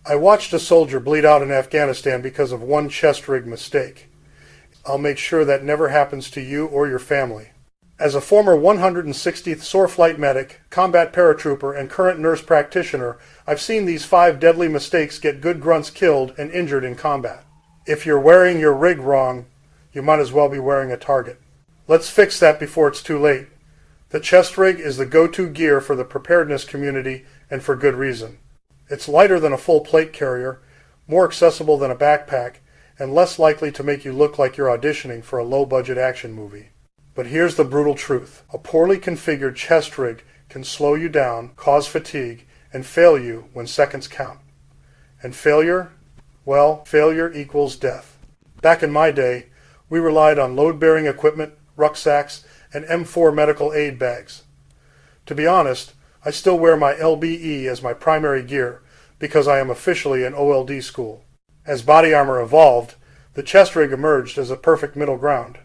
I watched a soldier bleed out in Afghanistan because of one chest rig mistake. I'll make sure that never happens to you or your family. As a former 160th SOAR flight medic, combat paratrooper, and current nurse practitioner, I've seen these 5 deadly mistakes get good grunts killed and injured in combat. If you're wearing your rig wrong, you might as well be wearing a target. Let's fix that before it's too late. The chest rig is the go-to gear for the preparedness community, and for good reason. It's lighter than a full plate carrier, more accessible than a backpack, and less likely to make you look like you're auditioning for a low-budget action movie. But here's the brutal truth. A poorly configured chest rig can slow you down, cause fatigue, and fail you when seconds count. And failure? Well, failure equals death. Back in my day, we relied on load-bearing equipment, rucksacks, and M4 medical aid bags. To be honest, I still wear my LBE as my primary gear because I am officially in OLD school. As body armor evolved, the chest rig emerged as a perfect middle ground.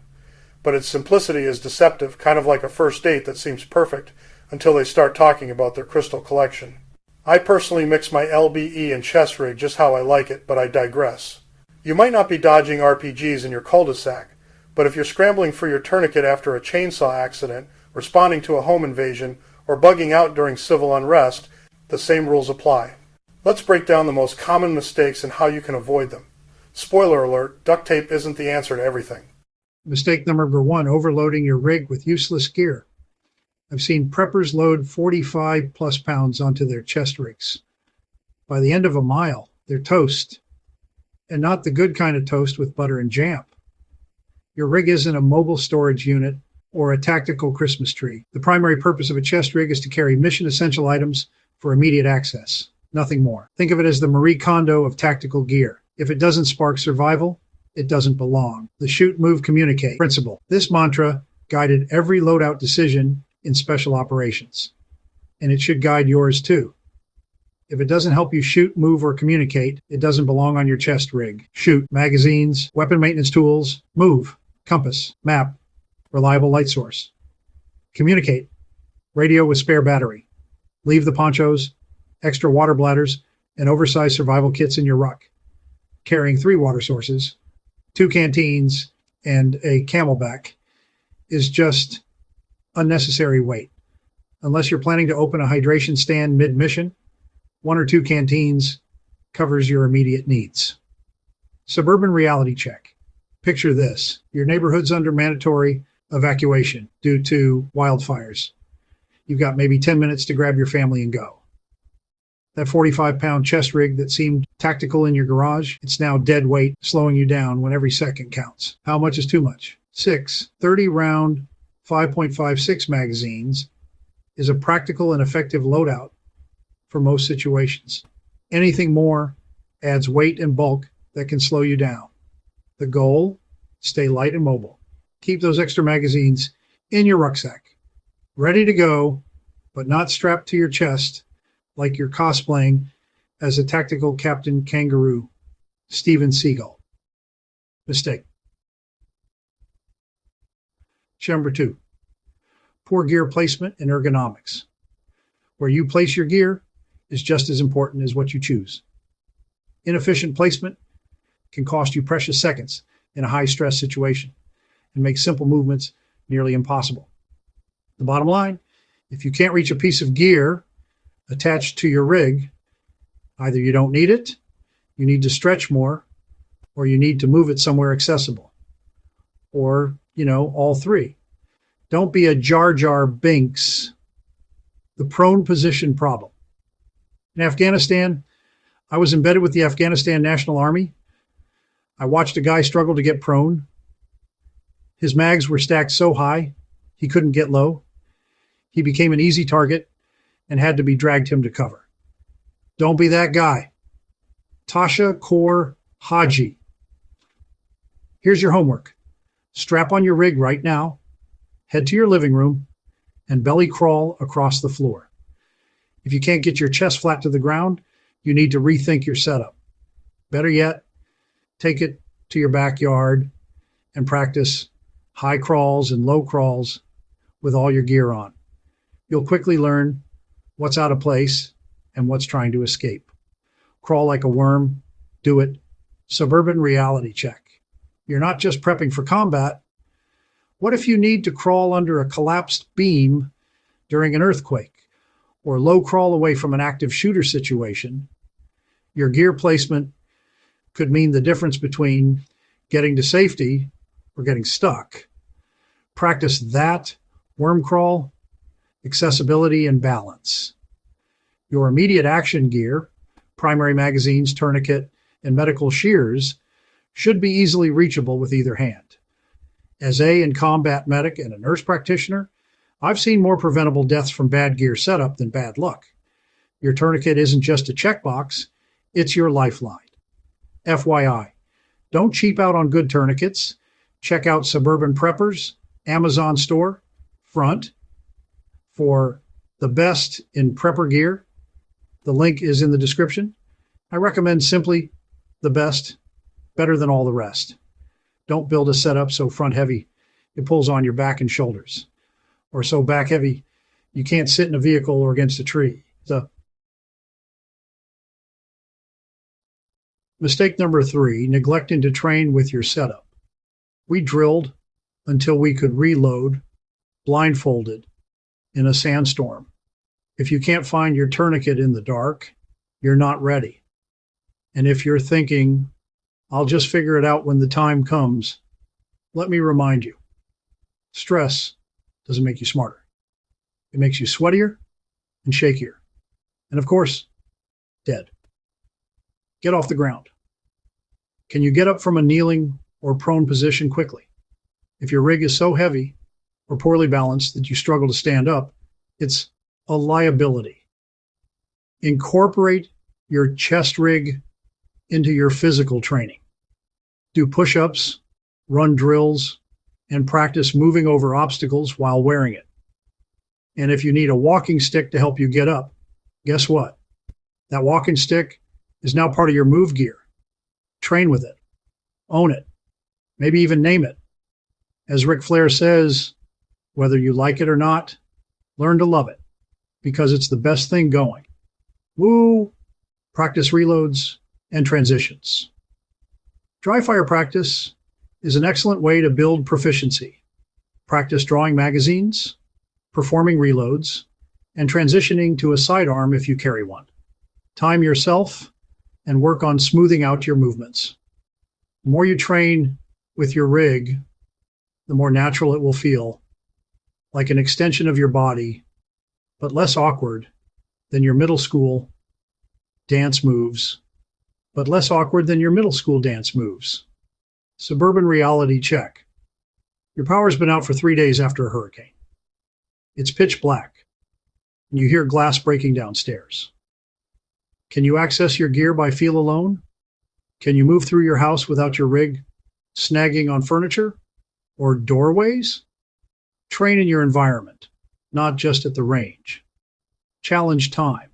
But its simplicity is deceptive, kind of like a first date that seems perfect until they start talking about their crystal collection. I personally mix my LBE and chest rig just how I like it, but I digress. You might not be dodging RPGs in your cul-de-sac, but if you're scrambling for your tourniquet after a chainsaw accident, responding to a home invasion, or bugging out during civil unrest, the same rules apply. Let's break down the most common mistakes and how you can avoid them. Spoiler alert, duct tape isn't the answer to everything. Mistake number 1, overloading your rig with useless gear. I've seen preppers load 45 plus pounds onto their chest rigs. By the end of a mile, they're toast. And not the good kind of toast with butter and jam. Your rig isn't a mobile storage unit or a tactical Christmas tree. The primary purpose of a chest rig is to carry mission essential items for immediate access. Nothing more. Think of it as the Marie Kondo of tactical gear. If it doesn't spark survival, it doesn't belong. The shoot, move, communicate principle. This mantra guided every loadout decision in special operations. And it should guide yours too. If it doesn't help you shoot, move, or communicate, it doesn't belong on your chest rig. Shoot, magazines, weapon maintenance tools, move, compass, map, reliable light source. Communicate, radio with spare battery. Leave the ponchos, extra water bladders, and oversized survival kits in your ruck. Carrying 3 water sources, 2 canteens, and a camelback is just unnecessary weight. Unless you're planning to open a hydration stand mid-mission, 1 or 2 canteens covers your immediate needs. Suburban reality check. Picture this. Your neighborhood's under mandatory evacuation due to wildfires. You've got maybe 10 minutes to grab your family and go. That 45-pound chest rig that seemed tactical in your garage, it's now dead weight, slowing you down when every second counts. How much is too much? 6 30-round 5.56 magazines is a practical and effective loadout for most situations. Anything more adds weight and bulk that can slow you down. The goal, stay light and mobile. Keep those extra magazines in your rucksack, ready to go, but not strapped to your chest like you're cosplaying as a tactical Captain Kangaroo, Steven Seagal. Mistake. Number 2, poor gear placement and ergonomics. Where you place your gear is just as important as what you choose. Inefficient placement can cost you precious seconds in a high-stress situation and make simple movements nearly impossible. The bottom line, if you can't reach a piece of gear attached to your rig, either you don't need it, you need to stretch more, or you need to move it somewhere accessible. Or, all 3. Don't be a Jar Jar Binks. The prone position problem. In Afghanistan, I was embedded with the Afghanistan National Army. I watched a guy struggle to get prone. His mags were stacked so high, he couldn't get low. He became an easy target and had to be dragged him to cover. Don't be that guy. Tasha Kaur Haji. Here's your homework. Strap on your rig right now, head to your living room, and belly crawl across the floor. If you can't get your chest flat to the ground, you need to rethink your setup. Better yet, take it to your backyard and practice high crawls and low crawls with all your gear on. You'll quickly learn what's out of place and what's trying to escape. Crawl like a worm, do it. Suburban reality check. You're not just prepping for combat. What if you need to crawl under a collapsed beam during an earthquake, or low crawl away from an active shooter situation? Your gear placement could mean the difference between getting to safety or getting stuck. Practice that, worm crawl, accessibility, and balance. Your immediate action gear, primary magazines, tourniquet, and medical shears, should be easily reachable with either hand. As in combat medic and a nurse practitioner, I've seen more preventable deaths from bad gear setup than bad luck. Your tourniquet isn't just a checkbox, it's your lifeline. FYI, don't cheap out on good tourniquets. Check out Suburban Preppers, Amazon store, front, for the best in prepper gear. The link is in the description. I recommend simply the best, better than all the rest. Don't build a setup so front heavy it pulls on your back and shoulders, or so back heavy you can't sit in a vehicle or against a tree. Mistake number 3, neglecting to train with your setup. We drilled until we could reload, blindfolded, in a sandstorm. If you can't find your tourniquet in the dark, you're not ready. And if you're thinking, I'll just figure it out when the time comes, let me remind you, stress doesn't make you smarter. It makes you sweatier and shakier. And of course, dead. Get off the ground. Can you get up from a kneeling or prone position quickly? If your rig is so heavy or poorly balanced that you struggle to stand up, it's a liability. Incorporate your chest rig into your physical training. Do push-ups, run drills, and practice moving over obstacles while wearing it. And if you need a walking stick to help you get up, guess what? That walking stick is now part of your move gear. Train with it. Own it. Maybe even name it. As Ric Flair says, whether you like it or not, learn to love it, because it's the best thing going. Woo! Practice reloads and transitions. Dry fire practice is an excellent way to build proficiency. Practice drawing magazines, performing reloads, and transitioning to a sidearm if you carry one. Time yourself and work on smoothing out your movements. The more you train with your rig, the more natural it will feel, like an extension of your body, but less awkward than your middle school dance moves, Suburban reality check. Your power's been out for 3 days after a hurricane. It's pitch black, and you hear glass breaking downstairs. Can you access your gear by feel alone? Can you move through your house without your rig snagging on furniture or doorways? Train in your environment, not just at the range. Challenge time.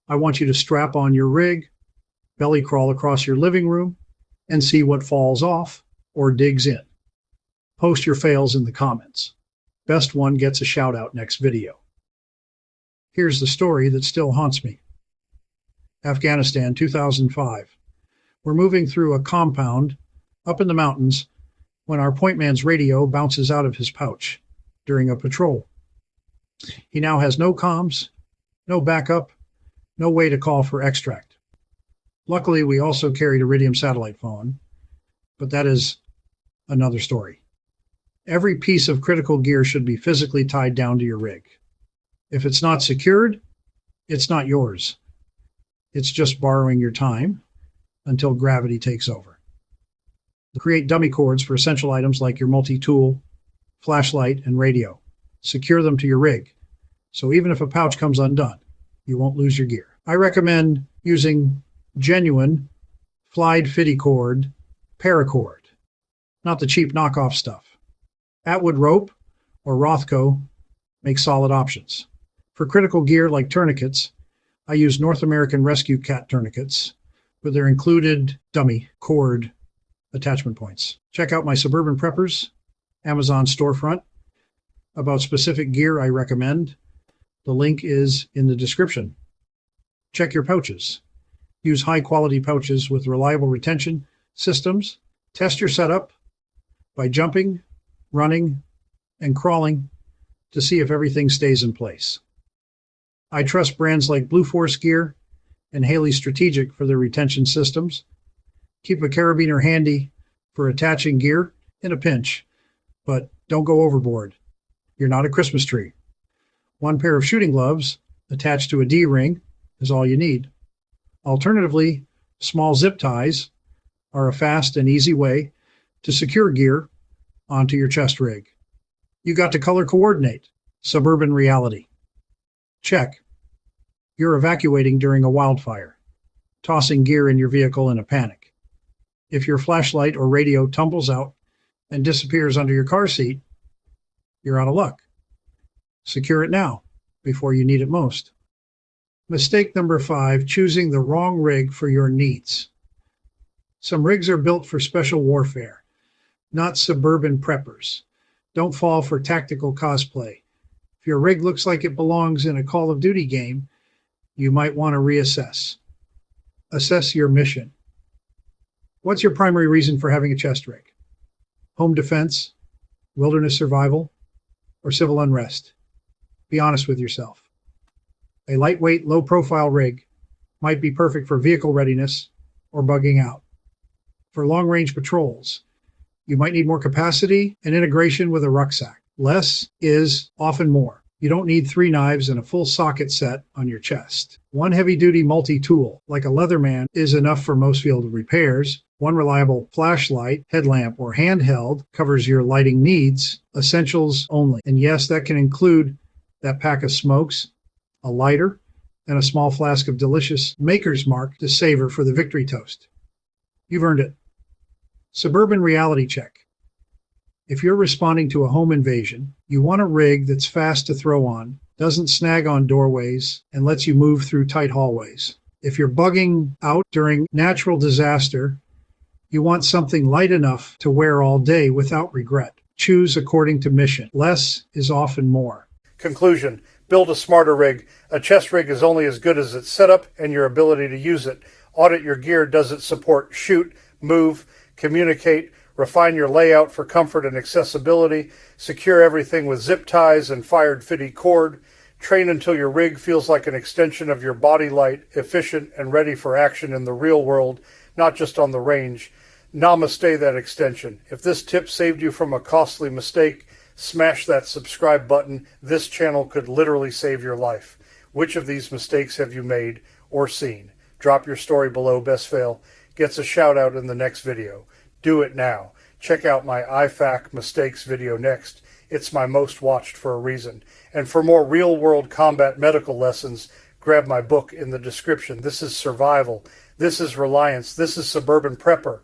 I want you to strap on your rig, belly crawl across your living room, and see what falls off or digs in. Post your fails in the comments. Best one gets a shout out next video. Here's the story that still haunts me. Afghanistan, 2005. We're moving through a compound up in the mountains when our point man's radio bounces out of his pouch during a patrol. He now has no comms, no backup, no way to call for extract. Luckily, we also carried Iridium satellite phone, but that is another story. Every piece of critical gear should be physically tied down to your rig. If it's not secured, it's not yours. It's just borrowing your time until gravity takes over. Create dummy cords for essential items like your multi-tool, flashlight, and radio. Secure them to your rig, so even if a pouch comes undone, you won't lose your gear. I recommend using genuine Flied Fitty cord paracord, not the cheap knockoff stuff. Atwood rope or Rothco make solid options. For critical gear like tourniquets, I use North American Rescue Cat tourniquets with their included dummy cord attachment points. Check out my Suburban Preppers Amazon storefront about specific gear I recommend. The link is in the description. Check your pouches. Use high-quality pouches with reliable retention systems. Test your setup by jumping, running, and crawling to see if everything stays in place. I trust brands like Blue Force Gear and Haley Strategic for their retention systems. Keep a carabiner handy for attaching gear in a pinch, but don't go overboard. You're not a Christmas tree. One pair of shooting gloves attached to a D-ring is all you need. Alternatively, small zip ties are a fast and easy way to secure gear onto your chest rig. You got to color coordinate. Suburban reality. Check. You're evacuating during a wildfire, tossing gear in your vehicle in a panic. If your flashlight or radio tumbles out and disappears under your car seat, you're out of luck. Secure it now, before you need it most. Mistake number 5, choosing the wrong rig for your needs. Some rigs are built for special warfare, not suburban preppers. Don't fall for tactical cosplay. If your rig looks like it belongs in a Call of Duty game, you might want to reassess. Assess your mission. What's your primary reason for having a chest rig? Home defense, wilderness survival, or civil unrest? Be honest with yourself. A lightweight, low-profile rig might be perfect for vehicle readiness or bugging out. For long-range patrols, you might need more capacity and integration with a rucksack. Less is often more. You don't need 3 knives and a full socket set on your chest. One heavy-duty multi-tool, like a Leatherman, is enough for most field repairs. One reliable flashlight, headlamp, or handheld covers your lighting needs, essentials only. And yes, that can include that pack of smokes, a lighter, and a small flask of delicious Maker's Mark to savor for the victory toast. You've earned it. Suburban reality check. If you're responding to a home invasion, you want a rig that's fast to throw on, doesn't snag on doorways, and lets you move through tight hallways. If you're bugging out during natural disaster, you want something light enough to wear all day without regret. Choose according to mission. Less is often more. Conclusion. Build a smarter rig. A chest rig is only as good as its setup and your ability to use it. Audit your gear. Does it support shoot, move, communicate, refine your layout for comfort and accessibility, secure everything with zip ties and fired fitty cord, train until your rig feels like an extension of your body, light, efficient, and ready for action in the real world, not just on the range. Namaste that extension. If this tip saved you from a costly mistake, smash that subscribe button. This channel could literally save your life. Which of these mistakes have you made or seen? Drop your story below. Best fail gets a shout out in the next video. Do it now. Check out my IFAC mistakes video next. It's my most watched for a reason. And for more real-world combat medical lessons, grab my book in the description. This is survival. This is reliance. This is suburban prepper.